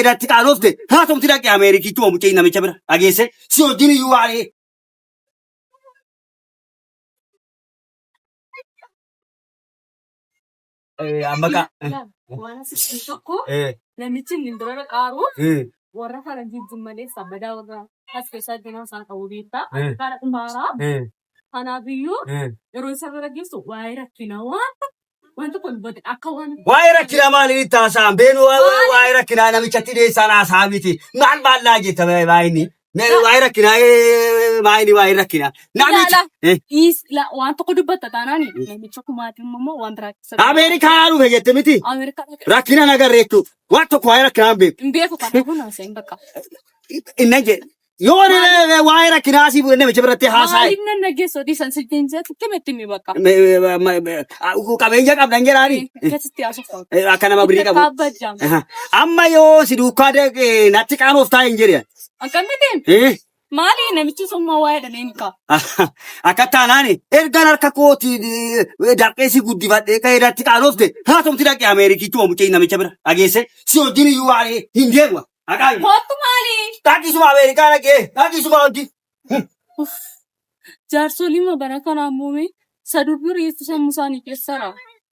irratti qaanofte haa ta'uti dhaqee Ameerikiitti oomucee namicha bira dhageesse si wajjin iyyuu waa'ee. Amma waan asitti tokko namichi inni dura qaaru warra faranjii malee sabbadaa warra as keessaa jiran isaan ta'uu beektaa. Kana dhumaaraa kanaafiyyuu yeroo isa bira geessu waa'ee rakkinaa wanta kun dubbate akka waan waa'ee rakkinaa maaliin itti haasa'an beenu waa'ee rakkinaa namichatti dhiyeessaan haasaa miti maal baallaa jetta baay'inni waa'ee rakkinaa maayini waa'ee rakkinaa namicha waan tokko dubbata taanaan namicha kumaatiin immoo waan biraa keessa Ameerikaa dhufe jette miti rakkina nagarree jechuudha waan tokko waa'ee rakkinaa hin beeku kana kun haasa'in bakka inna jedhe yoo waa'ee rakkinaa asii namicha biratti haasaa maaliif nan nageessoo dhiisan siltiin jeetu kimetti mi bakka qabeenya qabdan jedhaani keessatti haasoftaa akka nama birii qabu amma yoo si duukaa natti qaanoftaa hin jedhe akkamitiin maali namichi summa waa'ee dhaneen ka akka taanaani ergaan harka kooti darqeessi guddifadhee ka'ee irratti qaanofte haa ta'uti dhaqee Ameerikiitti oomucee namicha bira dhageesse si wajjin iyyuu waa'ee hin deemu akaayi kootu maali dhaqiisuma Ameerikaa dhaqee dhaqiisuma wajjin jaarsolii ma bara kanaa muume sadurbii reessu sammuu isaanii keessaa